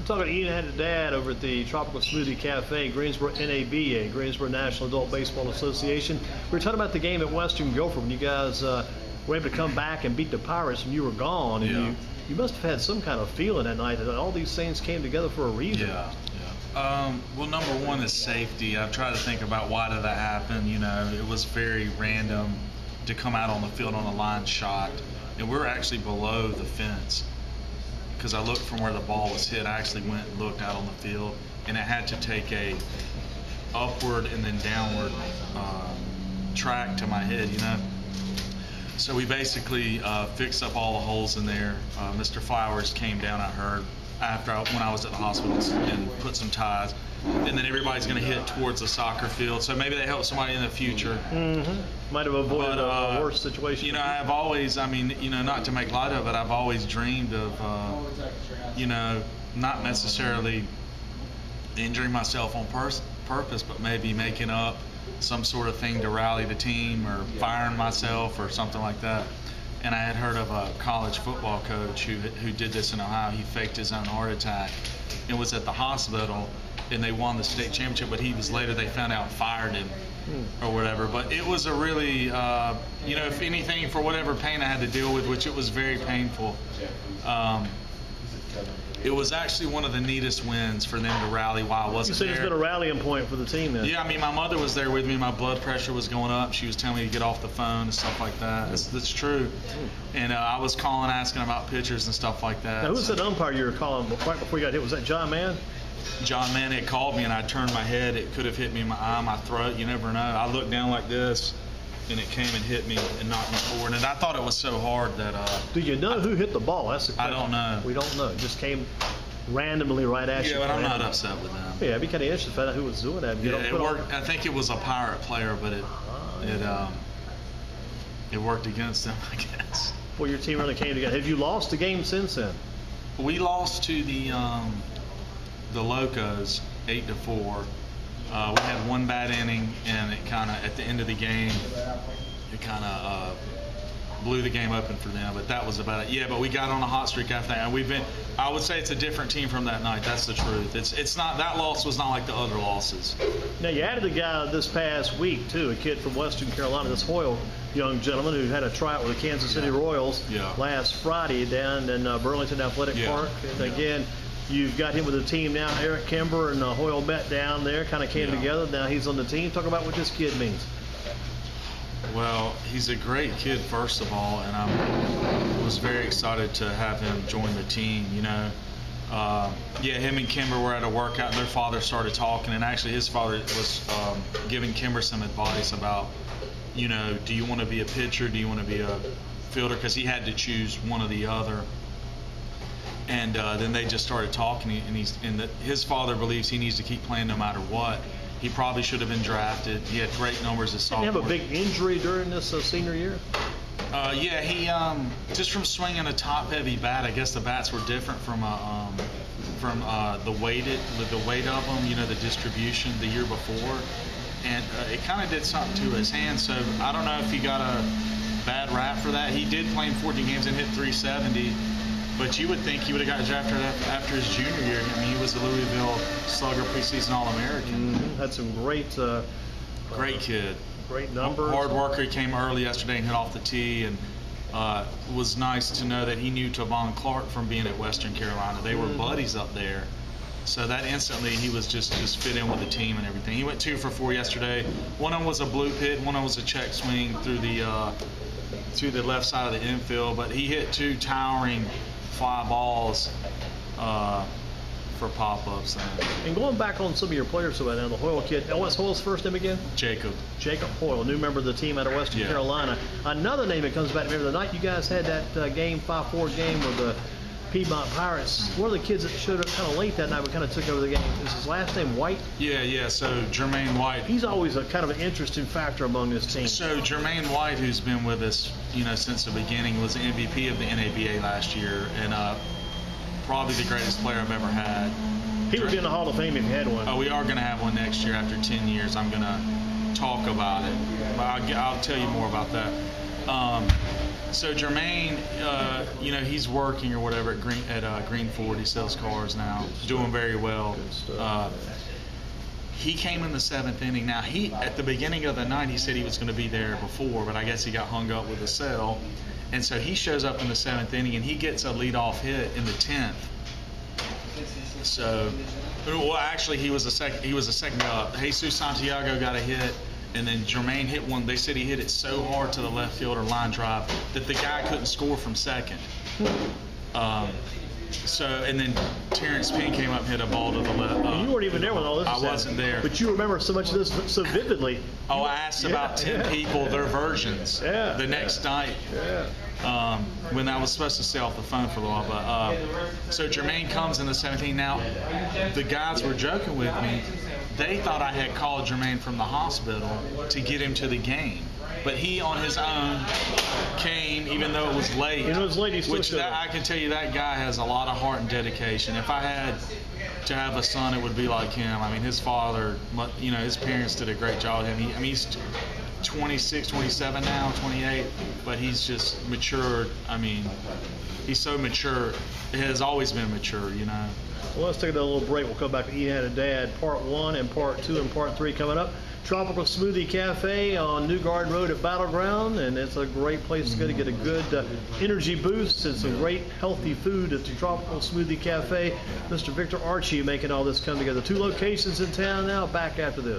Talking to Enad Haddad over at the Tropical Smoothie Cafe, Greensboro NABA, Greensboro National Adult Baseball Association. We were talking about the game at Western Guilford when you guys were able to come back and beat the Pirates and you were gone. And you must have had some kind of feeling that night that all these things came together for a reason. Well, number one is safety. I've tried to think about why did that happen. You know, it was very random to come out on the field on a line shot. And we were actually below the fence because I looked from where the ball was hit. I actually went and looked out on the field, and it had to take a upward and then downward track to my head, you know. So we basically fixed up all the holes in there. Mr. Flowers came down, I heard, when I was at the hospital, and put some ties. And then everybody's going to hit towards the soccer field. So maybe they help somebody in the future. Might have avoided a worse situation. You know, I've always, I mean, you know, not to make light of it, I've always dreamed of, you know, not necessarily injuring myself on purpose, but maybe making up some sort of thing to rally the team or firing myself or something like that. And I had heard of a college football coach who did this in Ohio. He faked his own heart attack and was at the hospital, and they won the state championship, but he was later, they found out, fired him or whatever. But it was a really, you know, if anything, for whatever pain I had to deal with, which it was very painful, it was actually one of the neatest wins for them to rally while I wasn't there. You said it's been a rallying point for the team then. Yeah, I mean, my mother was there with me. My blood pressure was going up. She was telling me to get off the phone and stuff like that. That's true. And I was calling, asking about pitchers and stuff like that. Now, who was that umpire you were calling right before you got hit? Was that John Mann? John Mann had called me, and I turned my head. It could have hit me in my eye, my throat. You never know. I looked down like this, and it came and hit me and knocked me forward. And I thought it was so hard that. Do you know who hit the ball? That's the question. I don't know. We don't know. It just came randomly right at you. Yeah, but I'm not upset with them. Yeah, it'd be kind of interesting to find out who was doing that. Yeah, it worked. I think it was a Pirate player, but it worked against them, I guess. Well, your team really came together. Have you lost a game since then? We lost to the Locos 8-4. We had one bad inning, and it kind of, at the end of the game, it kind of blew the game open for them, but that was about it. Yeah, but we got on a hot streak after that, and we've been, I would say it's a different team from that night. That's the truth. It's not, that loss was not like the other losses. Now, you added a guy this past week, too, a kid from Western Carolina, this Hoyle young gentleman who had a tryout with the Kansas City Royals last Friday down in Burlington Athletic Park. And again, you've got him with the team now. Eric Kimber and Hoyle Met down there kind of came together. Now he's on the team. Talk about what this kid means. Well, he's a great kid, first of all, and I was very excited to have him join the team, you know. Him and Kimber were at a workout, and their father started talking, and actually his father was giving Kimber some advice about, you know, do you want to be a pitcher, do you want to be a fielder, because he had to choose one or the other. And then they just started talking, and his father believes he needs to keep playing no matter what. He probably should have been drafted. He had great numbers as sophomore. Did he have a big injury during this senior year? Yeah, he just from swinging a top-heavy bat. I guess the bats were different from the weight of them. You know, the distribution the year before, and it kind of did something to his hand. So I don't know if he got a bad rap for that. He did play in 14 games and hit 370. But you would think he would have got drafted after his junior year. I mean, he was a Louisville Slugger preseason All-American. Had some great kid. Great numbers. Hard worker. He came early yesterday and hit off the tee. And it was nice to know that he knew Tavon Clark from being at Western Carolina. They were buddies up there. So that instantly he was just fit in with the team and everything. He went 2 for 4 yesterday. One of them was a blue pit. One of them was a check swing through the left side of the infield. But he hit 2 towering fly balls for pop-ups. And going back on some of your players so now, the Hoyle kid, what's Hoyle's first name again? Jacob Hoyle, new member of the team out of Western Carolina. Another name that comes back to me, the night you guys had that game, 5-4 game with the Piedmont Pirates, one of the kids that showed up kind of late that night but kind of took over the game. Is his last name White? Yeah, so Jermaine White. He's always a kind of an interesting factor among this team. So Jermaine White, who's been with us, you know, since the beginning, was the MVP of the NABA last year, and probably the greatest player I've ever had. He would be in the Hall of Fame if he had one. Oh, we are going to have one next year after 10 years. I'm going to talk about it. But I'll tell you more about that. So Jermaine, you know, he's working or whatever at Green Ford. He sells cars now, doing very well. He came in the 7th inning. Now, at the beginning of the night, he said he was going to be there before, but I guess he got hung up with a cell. And so he shows up in the 7th inning, and he gets a leadoff hit in the 10th. So, well, actually, he was a second up. Jesus Santiago got a hit, and then Jermaine hit one. They said he hit it so hard to the left fielder line drive that the guy couldn't score from second. So, and then Terrence Payne came up and hit a ball to the left. You weren't even there when all this was I wasn't there. But you remember so much of this so vividly. Oh, I asked about 10 people their versions the next night. When I was supposed to stay off the phone for a little while. But so Jermaine comes in the 17th. Now, the guys were joking with me. They thought I had called Jermaine from the hospital to get him to the game. But he, on his own, came, even though it was late. It was late, he still showed up. I can tell you that guy has a lot of heart and dedication. If I had to have a son, it would be like him. I mean, his father, you know, his parents did a great job with him. He's 26, 27 now, 28, but he's just matured. I mean, he's so mature. It has always been mature, you know. Well, let's take a little break. We'll come back to Enad and Dad, Part 1 and Part 2 and Part 3 coming up. Tropical Smoothie Cafe on New Garden Road at Battleground, and it's a great place to go to get a good energy boost and some great healthy food at the Tropical Smoothie Cafe. Mr. Victor Archie making all this come together. 2 locations in town now. Back after this.